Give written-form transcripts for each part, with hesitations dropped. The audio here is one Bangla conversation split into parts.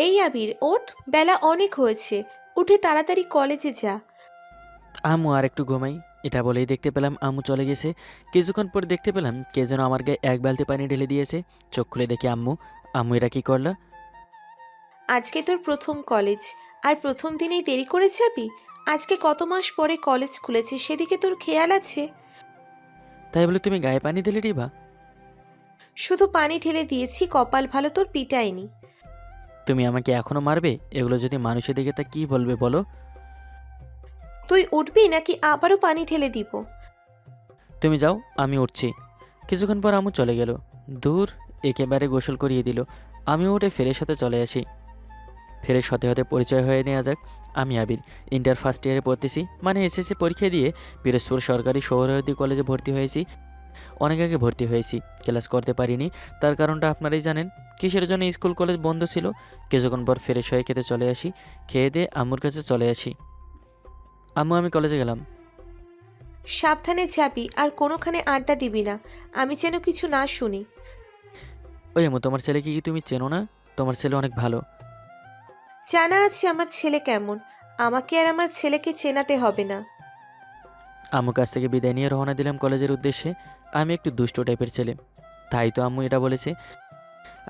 এই আবির, ওঠ, বেলা অনেক হয়েছে। উঠে তাড়াতাড়ি কলেজে যা। আম্মু আর একটু ঘুমাই, এটা বলেই দেখতে পেলাম আম্মু চলে গেছে। কিছুক্ষণ পর দেখতে পেলাম কে যেন আমার গায়ে এক বালতি পানি ঢেলে দিয়েছে। চোখ খুলে দেখি আম্মু। আম্মু এটা কি করলা? আজকে তোর প্রথম কলেজ, আর প্রথম দিনেই দেরি করে যাবি? আজকে কত মাস পরে কলেজ খুলেছে, সেদিকে তোর খেয়াল আছে? তাই বলে তুমি গায়ে পানি ঢেলে দিবা? শুধু পানি ঢেলে দিয়েছি, কপাল ভালো তোর পিটায়নি। তুমি আমাকে এখনো মারবে? এগুলো যদি মানুষের দিকে তা কি বলবে বলো? তুই উঠবি নাকি আবারও পানি ঢেলে দিব? তুমি যাও, আমি উঠছি। কিছুক্ষণ পর আম্মু চলে গেল। দূর, একেবারে গোসল করিয়ে দিল। আমি উঠে ফ্রেশ হতে চলে আসি। ফ্রেশ হতে হতে পরিচয় হয়ে নেওয়া যাক। আমি আবির, ইন্টার ফার্স্ট ইয়ারে পড়তেছি, মানে এসএসসি পরীক্ষা দিয়ে পিরোজপুর সরকারি সোহরাওয়ার্দী কলেজে ভর্তি হয়েছি। অনেক আগে ভর্তি হয়েছি, ক্লাস করতে পারিনি। তার কারণটা আপনারাই জানেন। কিসের জন্য স্কুল কলেজ বন্ধ ছিল। কিছুক্ষণ পর ফ্রেশ হয়ে খেতে চলে আসি। খেয়ে দিয়ে আম্মুর কাছে চলে আসি। আম্মু, আমি কলেজে গেলাম। সাবধানে যাবি, আর কোনোখানে আড্ডা দিবি না, আমি যেন কিছু না শুনি। ওই আম্মু, তোমার ছেলেকে কি তুমি চেনো না? তোমার ছেলে অনেক ভালো। জানা আছে আমার ছেলে কেমন, আমাকে আর আমার ছেলেকে চেনাতে হবে না। আম্মুর কাছ থেকে বিদায় নিয়ে রওনা দিলাম কলেজের উদ্দেশ্যে। আমি একটু দুষ্ট টাইপের ছেলে, তাই তো আম্মু এটা বলেছে।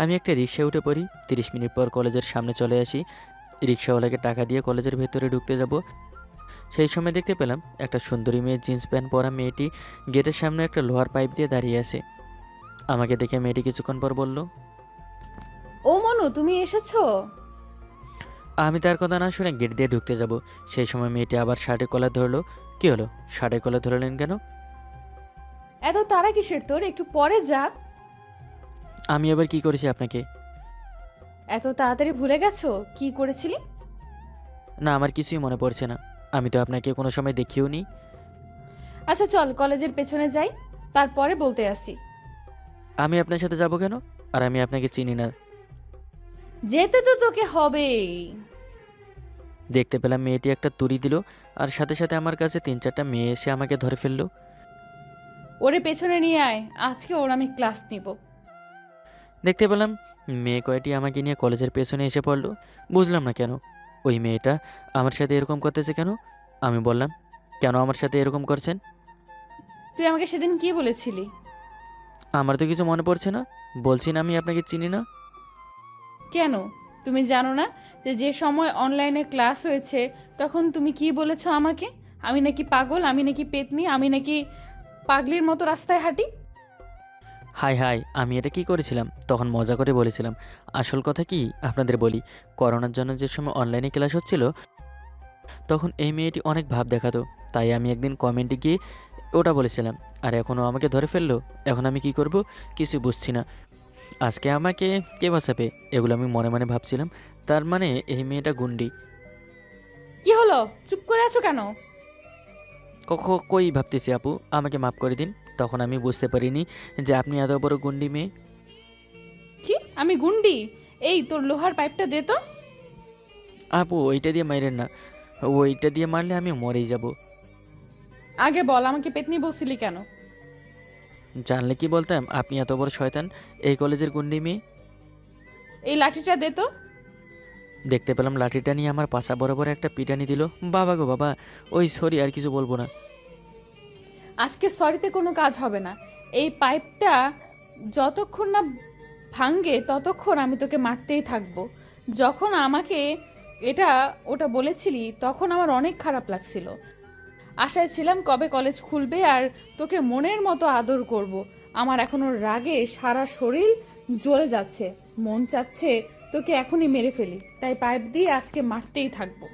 আমি একটা রিক্সায় উঠে পড়ি। 30 মিনিট পর কলেজের সামনে চলে আসি। রিক্সাওয়ালাকে টাকা দিয়ে কলেজের ভেতরে ঢুকতে যাব, সেই সময় দেখতে পেলাম একটা সুন্দরী মেয়ে, জিন্স প্যান্ট পরা মেয়েটি গেটের সামনে একটা লোহার পাইপ দিয়ে দাঁড়িয়ে আছে। আমাকে দেখে মেয়েটি কিছুক্ষণ পর বলল, ও মনু, তুমি এসেছো? আমি তার কথা না শুনে গেট দিয়ে ঢুকতে যাব, সেই সময় মেয়েটি আবার শার্টের কলার ধরলো। কি হলো? শার্টের কলার ধরলেন কেন? এত তারা কিসের তোর? একটু পরে যা। আমি আবার কি করেছি আপনাকে? এত তাড়াতাড়ি ভুলে গেছো কি করেছিলি? না, আমার কিছুই মনে পড়ছে না। আমি তো আপনাকে কোনো সময় দেখিও নি। আচ্ছা চল কলেজের পেছনে যাই, তারপরে বলতে আসি। আমি আপনার সাথে যাব কেন? আর আমি আপনাকে চিনি না। যেতে তো তোকে হবেই। দেখতে পেলাম মেয়েটি একটা তুড়ি দিল, আর সাথে সাথে আমার কাছে 3-4টা মেয়ে এসে আমাকে ধরে ফেললো। ওরে পেছনে নিয়ে আয়, আজকে ওর আমি ক্লাস নিব। দেখতে পেলাম মেয়ে কয়টি আমাকে নিয়ে কলেজের পেছনে এসে পড়লো। বুঝলাম না কেন ওই মেয়েটা আমার সাথে এরকম করতেছে কেন। আমি বললাম, কেন আমার সাথে এরকম করছেন? তুই আমাকে সেদিন কি বলেছিলি? আমার তো কিছু মনে পড়ছে না। বলছি না আমি আপনাকে চিনি না। কেন? তুমি জানো না যে যে সময় অনলাইনে ক্লাস হয়েছে তখন তুমি কি বলেছো আমাকে? আমি নাকি পাগল, আমি নাকি পেতনি, আমি নাকি পাগলির মতো রাস্তায় হাঁটি। হাই হাই, আমি এটা কি করেছিলাম? তখন মজা করে বলেছিলাম। আসল কথা কি আপনাদের বলি, করোনার জন্য যে সময় অনলাইনে ক্লাস হচ্ছিল, তখন এই মেয়েটি অনেক ভাব দেখাতো। তাই আমি একদিন কমেন্টে গিয়ে ওটা বলেছিলাম। আর এখনও আমাকে ধরে ফেললো। এখন আমি কি করব কিছু বুঝছি না। আজকে আমাকে কে বাঁচাবে, এগুলো আমি মনে মনে ভাবছিলাম। তার মানে এই মেয়েটা গুন্ডি। কি হলো? চুপ করে আছো কেন? কই ভাবতেছি আপু, আমাকে মাফ করে দিন। তখন আমি বুঝতে পারিনি যে আপনি এত বড় গুন্ডি মেয়ে। কি? আমি গুন্ডি? এই তোর লোহার পাইপটা দে তো। আপু, ওইটা দিয়ে মাইরেন না। ওইটা দিয়ে মারলে আমি মরেই যাব। আগে বল, আমাকে পেতনি বলছিলি কেন? জানলে কি বলতাম আপনি এত বড় শয়তান, এই কলেজের গুন্ডি মেয়ে। এই লাঠিটা দে তো। দেখতে পেলাম লাঠিটা নিয়ে আমার পাশা বরাবর একটা পিটানি দিল। বাবা গো বাবা। ওই সরি, আর কিছু বলবো না। আজকে সরিতে কোনো কাজ হবে না। এই পাইপটা যতক্ষণ না ভাঙ্গে ততক্ষণ আমি তোকে মারতেই থাকবো। যখন আমাকে এটা ওটা বলেছিলি তখন আমার অনেক খারাপ লাগছিল। আশায় ছিলাম কবে কলেজ খুলবে আর তোকে মনের মতো আদর করব। আমার এখনো রাগে সারা শরীর জ্বলে যাচ্ছে। মন চাচ্ছে তোকে এখনই মেরে ফেলি, তাই পাইপ দিয়ে আজকে মারতেই থাকবো।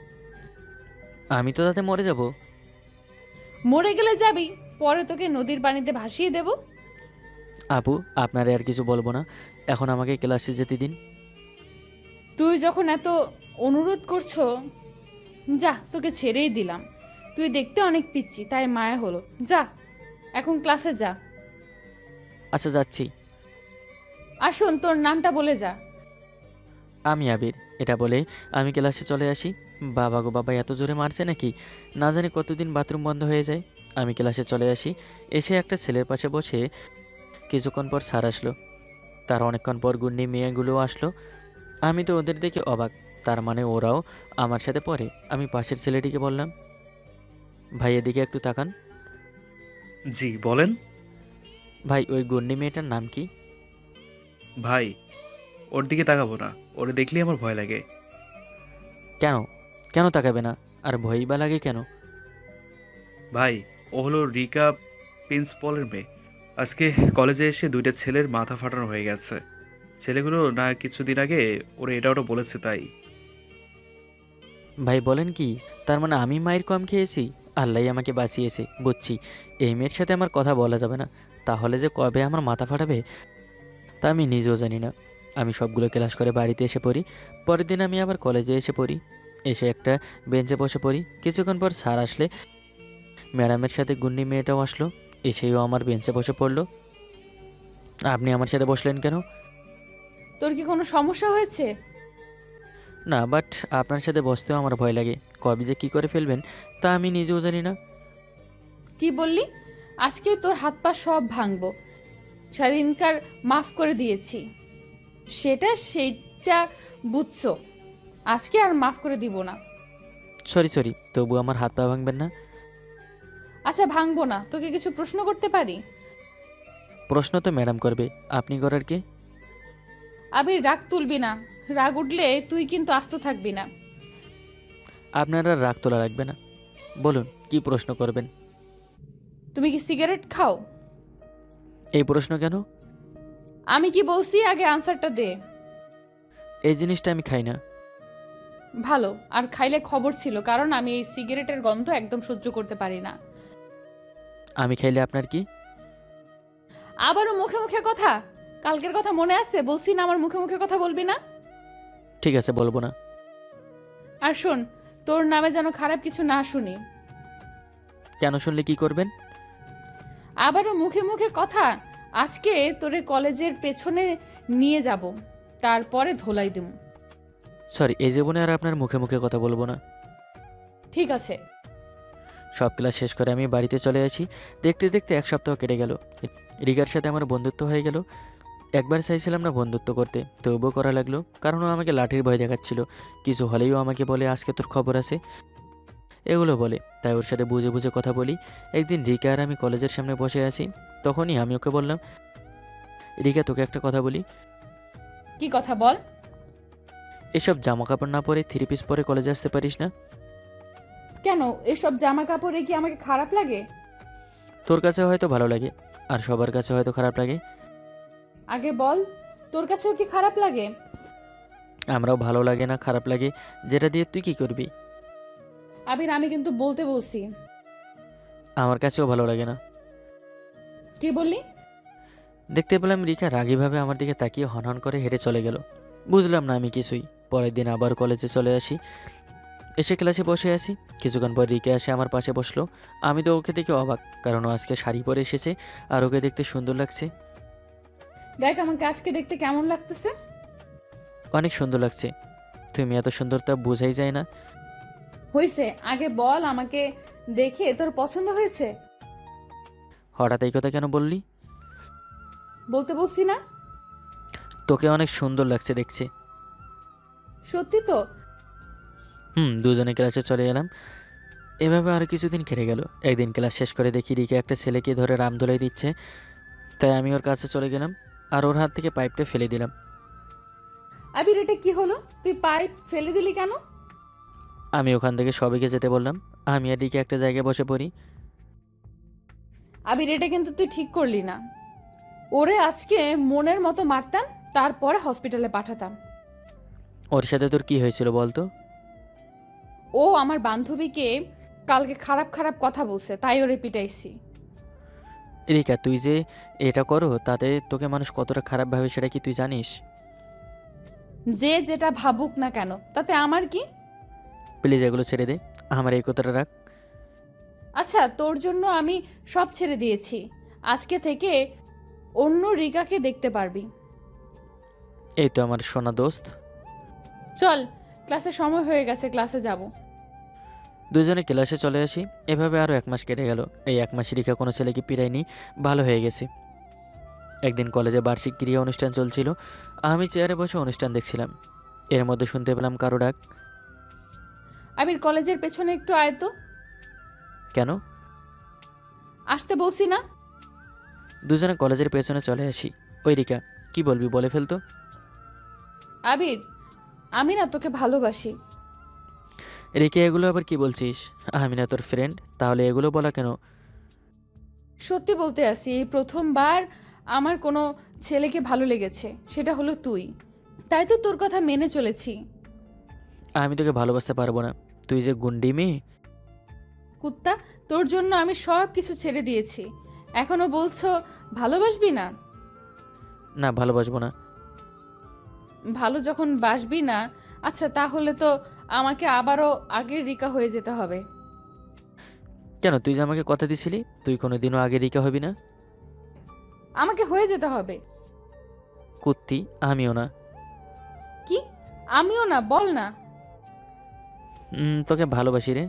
আমি তো তাতে মরে যাব। মরে গেলে যাবি, পরে তোকে নদীর পানিতে ভাসিয়ে দেব। আপু, আপনারে আর কিছু বলবো না। এখন আমাকে ক্লাসে যেতে দিন। তুই যখন এত অনুরোধ করছো, যা, তোকে ছেড়েই দিলাম। তুই দেখতে অনেক পিচ্ছি, তাই মায়া হলো। যা, এখন ক্লাসে যা। আচ্ছা, যাচ্ছি। আর শোন, তোর নামটা বলে যা। আমি আবির, এটা বলে আমি ক্লাসে চলে আসি। বাবা গো বাবা, এত জোরে মারছে নাকি? না জানি কতদিন বাথরুম বন্ধ হয়ে যায়। আমি ক্লাসে চলে আসি। এসে একটা ছেলের পাশে বসে কিছুক্ষণ পর স্যার আসলো। তার অনেকক্ষণ পর গুন্ডি মেয়েগুলোও আসলো। আমি তো ওদের দেখে অবাক, তার মানে ওরাও আমার সাথে পড়ে। আমি পাশের ছেলেটিকে বললাম, ভাই এদিকে একটু তাকান। জি বলেন। ভাই ওই গন্ডি মেয়েটার নাম কি? ভাই ওর দিকে তাকাবো না, ওরে দেখলেই আমার ভয় লাগে। কেন? কেন তাকাবে না? আর ভয়ই বা লাগে কেন? ভাই ও হলো রিকা, প্রিন্সপলের মেয়ে। আজকে কলেজে এসে দুইটা ছেলের মাথা ফাটানো হয়ে গেছে। ছেলেগুলো না কিছুদিন আগে ওরা এটা ওটা বলেছে তাই। ভাই বলেন কি? তার মানে আমি মায়ের কম খেয়েছি? আল্লাহই আমাকে বাঁচিয়েছে, বুঝছি। এই মেয়ের সাথে আমার কথা বলা যাবে না। তাহলে যে কবে আমার মাথা ফাটাবে তা আমি নিজেও জানি না। আমি সবগুলো ক্লাস করে বাড়িতে এসে পড়ি। পরের দিন আমি আবার কলেজে এসে পড়ি। এসে একটা বেঞ্চে বসে পড়ি। কিছুক্ষণ পর স্যার আসলে ম্যাডামের সাথে গুন্ডি মেয়েটাও আসলো। এসেও আমার বেঞ্চে বসে পড়লো। আপনি আমার সাথে বসলেন কেন? তোর কি কোনো সমস্যা হয়েছে? না, বাট আপনার সাথে বসতেও আমার ভয় লাগে। কবে যে কী করে ফেলবেন তা আমি নিজেও জানি না। কি বললি? আজকে তোর হাত পা সব ভাঙবো। সেদিনকার মাফ করে দিয়েছি, সেইটা বুঝছো। আজকে আর মাফ করে দিব না। সরি সরি, তবু আমার হাত পা ভাঙবেন না? আচ্ছা ভাঙবো না, তোকে কিছু প্রশ্ন করতে পারি? প্রশ্ন তো ম্যাডাম করবে, আপনি করার কে? আবির রাগ তুলবি না, রাগ উঠলে তুই কিন্তু আস্ত থাকবি না। আপনারা রাগ তোলা রাখবে না। বলুন কি প্রশ্ন করবেন? তুমি কি সিগারেট খাও? এই প্রশ্ন কেন? আমি কি বলছি আগে আনসারটা দে। এই জিনিসটা আমি খাই না। ভালো, আর খাইলে খবর ছিল, কারণ আমি এই সিগারেটের গন্ধ একদম সহ্য করতে পারি না। আমি খাইলে আপনার কি? আবারও মুখে মুখে কথা? কালকের কথা মনে আছে? বলছি না আমার মুখে মুখে কথা বলবি না। ঠিক আছে, বলবো না। আর শোন, তোর নামে যেন খারাপ কিছু না শুনি। কেন? শুনলে কি করবেন? আবারও মুখে মুখে কথা। আজকে তোরে কলেজের পেছনে নিয়ে যাব, তারপরে ধোলাই দেব। সরি, এই জীবনে আর আপনার মুখে মুখে কথা বলবো না। ঠিক আছে। সব ক্লাস শেষ করে আমি বাড়িতে চলে আসি। দেখতে দেখতে এক সপ্তাহ কেটে গেল। রিকার সাথে আমার বন্ধুত্ব হয়ে গেল। একবার চাইছিলাম না বন্ধুত্ব করতে, তবুও করা লাগলো, কারণ ও আমাকে লাঠির ভয় দেখাচ্ছিল। কিছু হলেই ও আমাকে বলে, আজকে তোর খবর আছে, এগুলো বলে। তাই ওর সাথে বুঝে বুঝে কথা বলি। একদিন রিকা আর আমি কলেজের সামনে বসে আছি। তখনই আমি ওকে বললাম, রিকা তোকে একটা কথা বলি। কি কথা বল? এসব জামা কাপড় না পরে 3 পিস পরে কলেজে আসতে পারিস না? কেন, এসব জামা কাপড়ে কি আমাকে খারাপ লাগে? তোর কাছে হয়তো ভালো লাগে, আর সবার কাছে হয়তো খারাপ লাগে। আগে বল, তোর কাছেও কি খারাপ লাগে? আমরাও ভালো লাগে না খারাপ লাগে, যেটা দিয়ে তুই কি করবি? আবির আমি কিন্তু বলতে বলছি। আমার কাছেও ভালো লাগে না। কি বললি? দেখতে পেলাম রিকা রাগীভাবে আমার দিকে তাকিয়ে হনহন করে হেঁটে চলে গেল। বুঝলাম না আমি কিছুই। পরের দিন আবার কলেজে চলে আসি। এসে ক্লাসে বসে আছি। কিছুক্ষণ পর রিকা এসে আমার পাশে বসলো। আমি তো ওকে দেখে অবাক, কারণ ও আজকে শাড়ি পরে এসেছে আর ওকে দেখতে সুন্দর লাগছে। দেখ আমাকে আজকে দেখতে কেমন লাগতেছে। অনেক সুন্দর লাগছে। তুমি এত সুন্দর তা বোঝাই যায় না। হয়েছে, আগে বল আমাকে দেখে তোর পছন্দ হয়েছে? হঠাৎ এই কথা কেন বললি? বলতে বলছি না? তোকে অনেক সুন্দর লাগছে দেখছে। সত্যি তো? দুজনে ক্লাসে চলে এলাম। এভাবে আরও কিছুদিন কেটে গেল। একদিন ক্লাস শেষ করে দেখি রিকা একটা ছেলেকে ধরে রাম ধোলাই দিচ্ছে। তাই আমি ওর কাছে চলে গেলাম আর ওর হাত থেকে পাইপটা ফেলে দিলাম। আবির এটা কি হলো? তুই পাইপ ফেলে দিলি কেন? আমি ওখান থেকে সবাইকে যেতে বললাম। আমি আর রিকা একটা জায়গায় বসে পড়ি। আবির এটা কিন্তু তুই ঠিক করলি না। ওরে আজকে মনের মতো মারতাম, তারপরে হসপিটালে পাঠাতাম। ওর সাথে তোর কি হয়েছিল বলতো? ও আমার বান্ধবীকে কালকে খারাপ খারাপ কথা বলছে, তাই ওরে পিটাইছি। রিকা, তুই যে এটা করো তাতে তোকে মানুষ কতটা খারাপ ভাবে সেটা কি তুই জানিস? যে যেটা ভাবুক না কেন, তাতে আমার কি? প্লিজ এগুলো ছেড়ে দে, আমার এই কথাটা রাখ। আচ্ছা, তোর জন্য আমি সব ছেড়ে দিয়েছি। আজকে থেকে অন্য রিকাকে দেখতে পারবি। এই তো আমার সোনা দোস্ত। চল, ক্লাসের সময় হয়ে গেছে, ক্লাসে যাব। দুজনে ক্লাসে চলে আসি। এভাবে আরও 1 মাস কেটে গেল। এই 1 মাস রিকা কোনো ছেলেকে পিরায়নি, ভালো হয়ে গেছে। একদিন কলেজে বার্ষিক ক্রিয়া অনুষ্ঠান চলছিল। আমি চেয়ারে বসে অনুষ্ঠান দেখছিলাম। এর মধ্যে শুনতে পেলাম কারো ডাক। আবির, কলেজের পেছনে একটু আয় তো। কেন? আসতে বলছি না? দুজনে কলেজের পেছনে চলে আসি। ওই রিকা, কি বলবি বলে ফেলতো। আবির, আমি না তোকে ভালোবাসি। রিকা, এগুলো আবার কি বলছিস? আমি না তোর ফ্রেন্ড, তাহলে এগুলো বলা কেন? সত্যি বলতে আসি, এই প্রথমবার আমার কোনো ছেলেকে ভালো লেগেছে, সেটা হলো তুই। তাই তো তোর কথা মেনে চলেছি। আমি তোকে ভালোবাসতে পারবো না, তুই যে গুন্ডি মেয়ে। কুত্তা, তোর জন্য আমি সব কিছু ছেড়ে দিয়েছি, এখনো বলছো ভালোবাসবি না? না, ভালোবাসবো না। ভালো যখন বাসবি না, আচ্ছা তাহলে তো আমাকে আবারও আগের রিকা হয়ে যেতে হবে। কেন? তুই যে আমাকে কথা দিছিলি তুই কোনোদিনও আগে রিকা হবি না। আমাকে হয়ে যেতে হবে। কুত্তি, আমিও না। কি? আমিও না? বল না। তোকে ভালোবাসি রে।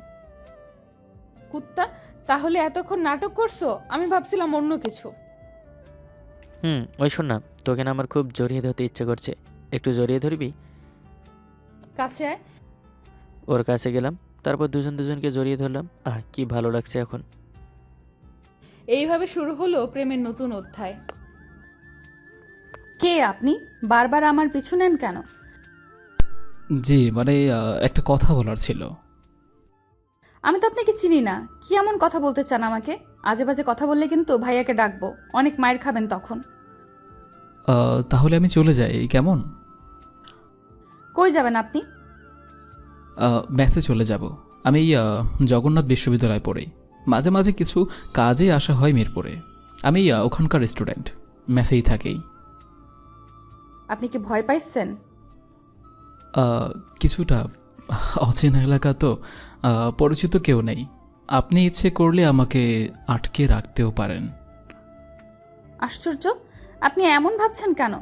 কুত্তা, তাহলে এতক্ষণ নাটক করছো? আমি ভাবছিলাম অন্য কিছু। ওই শোন না, তোকে না আমার খুব জড়িয়ে ধরতে ইচ্ছে করছে, একটু জড়িয়ে ধরবি? কাছে আয়। ওর কাছে গেলাম, তারপর দুজন দুজনকে জড়িয়ে ধরলাম। কি ভালো লাগছে এখন। এইভাবে শুরু হলো প্রেমের নতুন অধ্যায়। কে আপনি? বারবার আমার পিছু নেন কেন? জি মানে একটা কথা বলার ছিল। আমি তো আপনাকে চিনি না, কি এমন কথা বলতে চান আমাকে? আজে বাজে কথা বললে কিন্তু ভাইয়াকে ডাকবো, অনেক মায়ের খাবেন তখন। তাহলে আমি চলে যাই কেমন? কই যাবেন আপনি? মেসে চলে যাব। আমি জগন্নাথ বিশ্ববিদ্যালয়ে পড়ি, মাঝে মাঝে কিছু কাজে আসা হয় মিরপুরে। আমি ওখানকার স্টুডেন্ট, মেসেই থাকি। আপনি কি ভয় পাইছেন? কিছুটা। অচেনা এলাকা তো, পরিচিত কেউ নেই। আপনি ইচ্ছে করলে আমাকে আটকে রাখতেও পারেন। আশ্চর্য, আপনি এমন ভাবছেন কেন?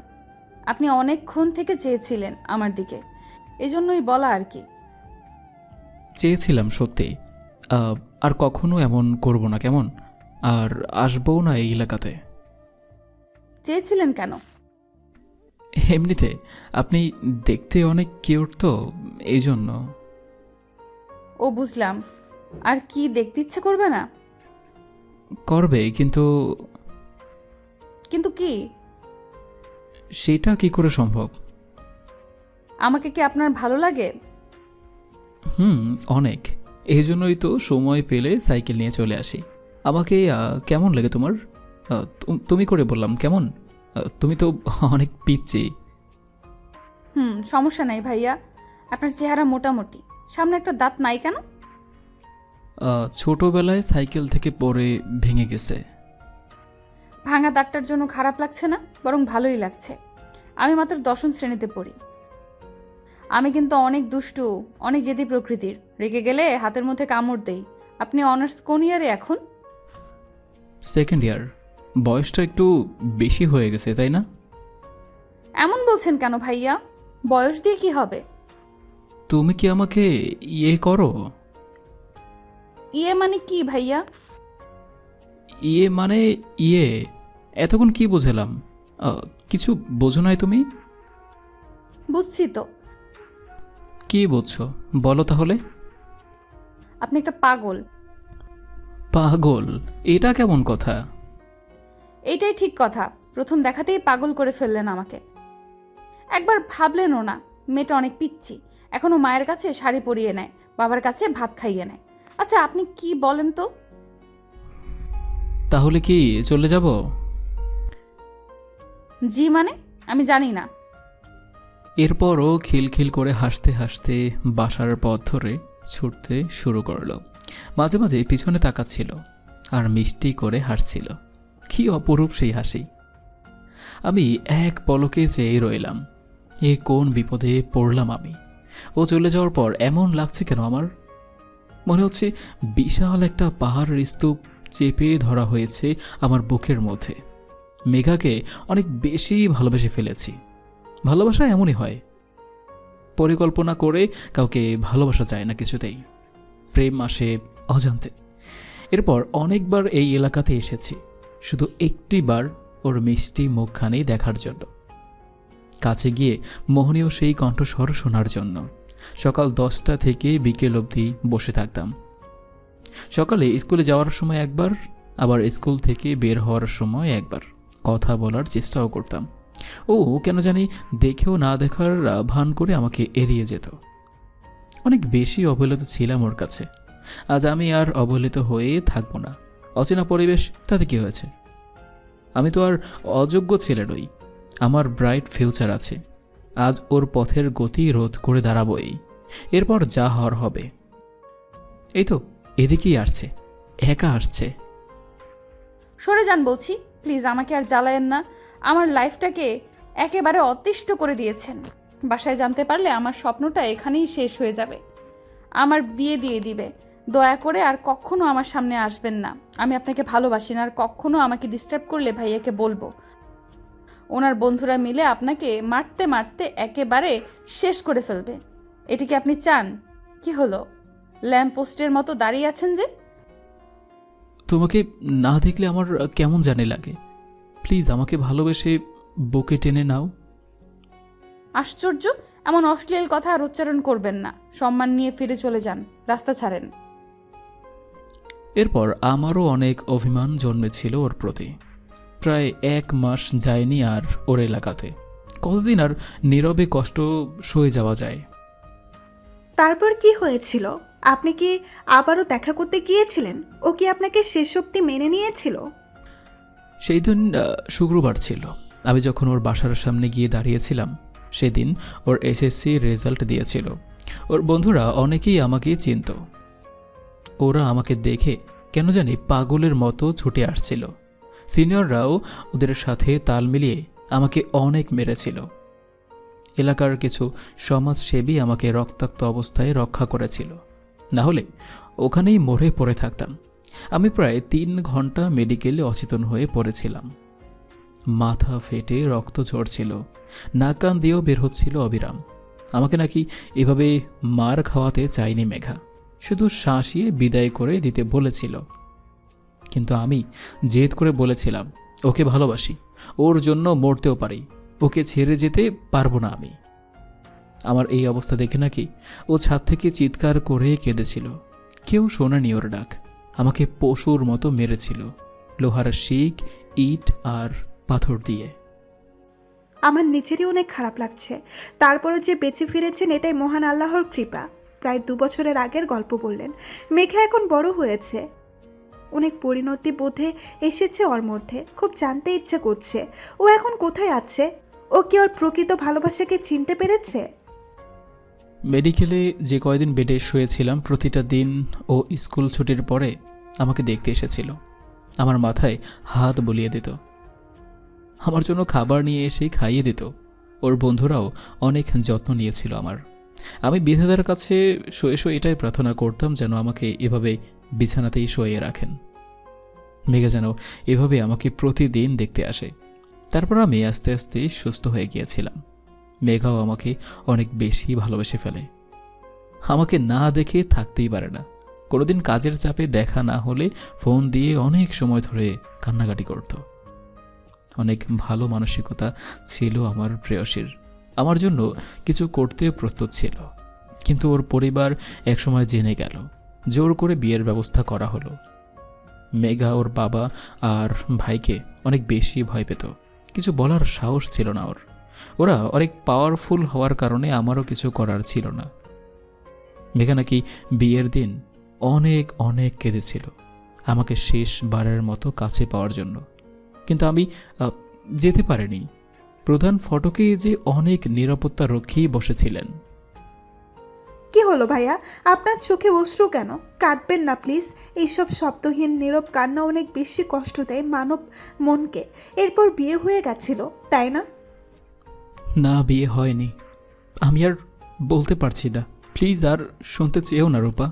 আপনি অনেকক্ষণ থেকে চেয়েছিলেন আমার দিকে, এজন্যই বলা আর কি। চেয়েছিলাম সত্যি, আর কখনো এমন করব না কেমন, আর আসবও না এই এলাকাতে। চেয়েছিলেন কেন? এমনিতে আপনি দেখতে অনেক কিউট তো, এই জন্য। ও বুঝলাম, আর কি দেখতে ইচ্ছে করবে না? করবে, কিন্তু কিন্তু কি? সেটা কি করে সম্ভব? আমাকে কি আপনার ভালো লাগে? অনেক। এই জন্যই তো সময় পেলে সাইকেল নিয়ে চলে আসি। আমাকে কেমন লাগে তোমার? তুমি করে বললাম কেমন? তুমি তো অনেক পিচ্ছি। সমস্যা নাই ভাইয়া, আপনার চেহারা মোটামুটি, সামনে একটা দাঁত নাই কেন? ছোটবেলায় সাইকেল থেকে পড়ে ভেঙে গেছে। ভাঙা দাঁতটার জন্য খারাপ লাগছে না, বরং ভালোই লাগছে। আমি মাত্র 10ম শ্রেণীতে পড়ি। আমি কিন্তু অনেক দুষ্টু, অনেক জেদি প্রকৃতির। রেগে গেলে হাতের মধ্যে কামড় দেই। আপনি অনার্স কোন ইয়ারে এখন? Second year. বয়সটা একটু বেশি হয়ে গেছে তাই না? এমন বলছেন কেন ভাইয়া? বয়স দিয়ে কি হবে? তুমি কি আমাকে ইয়ে করো? ইয়ে মানে কি ভাইয়া? ইয়ে মানে ইয়ে। এতক্ষণ কি বুঝলাম? কিছু বোঝো নাই তুমি? বুঝছি তো। কি বুঝছো বলো তাহলে? আপনি একটা পাগল। পাগল? এটা কেমন কথা? এইটাই ঠিক কথা। প্রথম দেখাতেই পাগল করে ফেললেন আমাকে। একবার ভাবলেনও না, মেয়েটা অনেক পিচ্ছি, এখনো মায়ের কাছে শাড়ি পরিয়ে নেয়, বাবার কাছে ভাত খাইয়ে নেয়। আচ্ছা আপনি কি বলেন তো? তাহলে কি চলে যাব? জি মানে? আমি জানি না। এরপরও খিলখিল করে হাসতে হাসতে বাসার পথ ধরে ছুটতে শুরু করলো। মাঝে মাঝে পিছনে তাকাচ্ছিল আর মিষ্টি করে হাসছিল। কি অপরূপ সেই হাসি! আমি এক পলকে চেয়ে রইলাম। এ কোন বিপদে পড়লাম আমি! ও চলে যাওয়ার পর এমন লাগছে কেন আমার? মনে হচ্ছে বিশাল একটা পাহাড়ের স্তূপ চেপে ধরা হয়েছে আমার বুকের মধ্যে। মেঘাকে অনেক বেশি ভালোবেসে ফেলেছি। ভালোবাসা এমনই হয়, পরিকল্পনা করে কাউকে ভালোবাসা যায় না কিছুতেই, প্রেম আসে অজান্তে। এরপর অনেকবার এই এলাকাতে এসেছি, শুধু একটিবার ওর মিষ্টি মুখখানি দেখার জন্য। কাছে গিয়ে মোহনীয় সেই কণ্ঠস্বর শোনার জন্য সকাল 10টা থেকে বিকেল অবধি বসে থাকতাম। সকালে স্কুলে যাওয়ার সময় একবার, আবার স্কুল থেকে বের হওয়ার সময় একবার কথা বলার চেষ্টাও করতাম। ও কেন জানি দেখেও না দেখার ভান করে আমাকে এড়িয়ে যেত। অনেক বেশি অবহেলিত ছিলাম ওর কাছে। আজ আমি আর অবহেলিত হয়ে থাকবো না। অচেনা পরিবেশ, তাতে কি হয়েছে? আমি তো আর অযোগ্য ছেলে নই। আমার ব্রাইট ফিউচার আছে। আজ ওর পথের গতি রোধ করে দাঁড়াবোই। এরপর যা হওয়ার হবে। এই তো এদিকেই আসছে, একা আসছে। সরে যান বলছি, প্লিজ আমাকে আর জ্বালায়েন না। আমার লাইফটাকে একেবারে অতিষ্ঠ করে দিয়েছেন। বাসায় জানতে পারলে আমার স্বপ্নটা এখানেই শেষ হয়ে যাবে। আমার বিয়ে দিয়ে দিবে। দয়া করে আর কখনো আমার সামনে আসবেন না। আমি আপনাকে ভালোবাসি না, আর কখনো আমাকে ডিস্টার্ব করলে ভাইয়াকে বলবো। ওনার বন্ধুরা মিলে আপনাকে মারতে মারতে একেবারে শেষ করে ফেলবে। এটি কি আপনি চান? কি হলো, ল্যাম্প পোস্টের মতো দাঁড়িয়ে আছেন যে? তোমাকে না দেখলে আমার কেমন জানি লাগে। প্লিজ আমাকে ভালোবেসে বুকে টেনে নাও। আশ্চর্য, এমন অশ্লীল কথা আর উচ্চারণ করবেন না। সম্মান নিয়ে ফিরে চলে যান, রাস্তা ছাড়েন। এরপর আমারও অনেক অভিমান জন্মেছিল ওর প্রতি। প্রায় 1 মাস যায়নি আর ওর এলাকাতে। কতদিন আর নীরবে কষ্ট সয়ে যাওয়া যায়। তারপর কি হয়েছিল? আপনি কি আবারও দেখা করতে গিয়েছিলেন? ও কি আপনাকে শেষ অবধি মেনে নিয়েছিল? সেই দিন শুক্রবার ছিল। আমি যখন ওর বাসার সামনে গিয়ে দাঁড়িয়েছিলাম, সেদিন ওর এসএসসি রেজাল্ট দিয়েছিল। ওর বন্ধুরা অনেকেই আমাকে চিনত। ওরা আমাকে দেখে কেন জানি পাগলের মতো ছুটে আসছিল। সিনিয়ররাও ওদের সাথে তাল মিলিয়ে আমাকে অনেক মেরেছিল। এলাকার কিছু সমাজসেবী আমাকে রক্তাক্ত অবস্থায় রক্ষা করেছিল, না হলে ওখানেই মরে পড়ে থাকতাম। আমি প্রায় 3 ঘন্টা মেডিকেলে অচেতন হয়ে পড়েছিলাম। মাথা ফেটে রক্ত ঝরছিল, নাক কান দিয়েও বের হচ্ছিল অবিরাম। আমাকে নাকি এভাবে মার খাওয়াতে চায়নি মেঘা, শুধু শাসিয়ে বিদায় করে দিতে বলেছিল। কিন্তু আমি জেদ করে বলেছিলাম ওকে ভালোবাসি, ওর জন্য মরতেও পারি, ওকে ছেড়ে যেতে পারবো না আমি। আমার এই অবস্থা দেখে নাকি ও ছাদ থেকে চিৎকার করে কেঁদেছিল। কেউ শোনেনি ওর ডাক। আমাকে পশুর মতো মেরেছিল, লোহার শিক, ইট আর পাথর দিয়ে। আমার নিজেরই অনেক খারাপ লাগছে। তারপরও যে বেঁচে ফিরেছেন এটাই মহান আল্লাহর কৃপা। প্রায় 2 বছরের আগের গল্প বললেন। মেঘা এখন বড় হয়েছে, অনেক পরিণতি বোধে এসেছে ওর মধ্যে। খুব জানতে ইচ্ছে করছে ও এখন কোথায় আছে। ও কি ওর প্রকৃত ভালোবাসাকে চিনতে পেরেছে? মেডিকেলে যে কয়দিন বেডে শুয়েছিলাম, প্রতিটা দিন ও স্কুল ছুটির পরে আমাকে দেখতে এসেছিল। আমার মাথায় হাত বুলিয়ে দিত, আমার জন্য খাবার নিয়ে এসেই খাইয়ে দিত। ওর বন্ধুরাও অনেক যত্ন নিয়েছিল আমার। আমি বিধাতার কাছে শুয়ে শুয়ে এটাই প্রার্থনা করতাম যেন আমাকে এভাবে বিছানাতেই শুয়ে রাখেন। মেঘা যেন এভাবে আমাকে প্রতিদিন দেখতে আসে। তারপর আমি আস্তে আস্তে সুস্থ হয়ে গিয়েছিলাম। মেঘাও আমাকে অনেক বেশি ভালোবেসে ফেলে। আমাকে না দেখে থাকতেই পারে না। কোনোদিন কাজের চাপে দেখা না হলে ফোন দিয়ে অনেক সময় ধরে কান্নাকাটি করত। অনেক ভালো মানসিকতা ছিল আমার প্রেয়সীর। আমার জন্য কিছু করতে প্রস্তুত ছিল, কিন্তু ওর পরিবার একসময় জেনে গেল। জোর করে বিয়ের ব্যবস্থা করা হলো। মেঘা ওর বাবা আর ভাইকে অনেক বেশি ভয় পেত। কিছু বলার সাহস ছিল না ওর। ওরা অনেক পাওয়ারফুল হওয়ার কারণে আমারও কিছু করার ছিল না। মেঘা নাকি বিয়ের দিন অনেক অনেক কেঁদেছিল আমাকে শেষবারের মতো কাছে পাওয়ার জন্য, কিন্তু আমি যেতে পারিনি। প্রধান ফটকে যে অনেক নিরাপত্তা রক্ষী বসেছিলেন। কি হলো ভাইয়া, আপনার চোখে অশ্রু কেন? কাঁদবেন না প্লিজ। এইসব শব্দহীন নীরব কান্না অনেক বেশি কষ্ট দেয় মানব মনকে। এরপর বিয়ে হয়ে গেছিল, তাই না? না, বিয়ে হয়নি। আমি আর বলতে পারছি না। প্লিজ আর শুনতে চেয়েও না রূপা।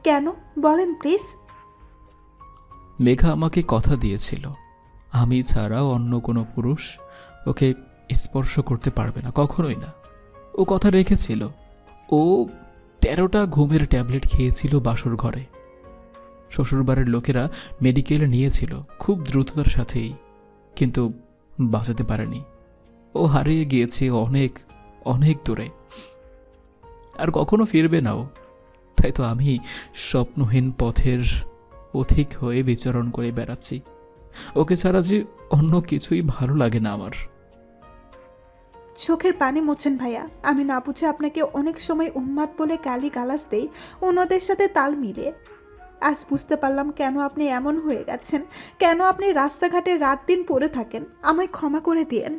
কেন বলেন প্লিজ। মেঘা আমাকে কথা দিয়েছিল, আমি ছাড়া অন্য কোনো পুরুষ ওকে স্পর্শ করতে পারবে না, কখনোই না। ও কথা রেখেছিল। ও 13টা ঘুমের ট্যাবলেট খেয়েছিল বাসর ঘরে। শ্বশুরবাড়ির লোকেরা মেডিকেলে নিয়েছিল খুব দ্রুততার সাথেই, কিন্তু বাঁচাতে পারেনি। ও হারিয়ে গিয়েছে অনেক অনেক দূরে, আর কখনো ফিরবে নাও। তাই তো আমি স্বপ্নহীন পথের পথিক হয়ে বিচরণ করে বেড়াচ্ছি। ওকে ছাড়া যে অন্য কিছুই ভালো লাগে না আমার। চোখের পানি মোছেন ভাইয়া। আমি না বুঝে আপনাকে অনেক সময় উন্মাদ বলে গালি গালাজ দেই অন্যদের সাথে তাল মিলে। আজ বুঝতে পারলাম কেন আপনি এমন হয়ে গেছেন, কেন আপনি রাস্তাঘাটে রাত দিন পড়ে থাকেন। আমায় ক্ষমা করে দিয়েন।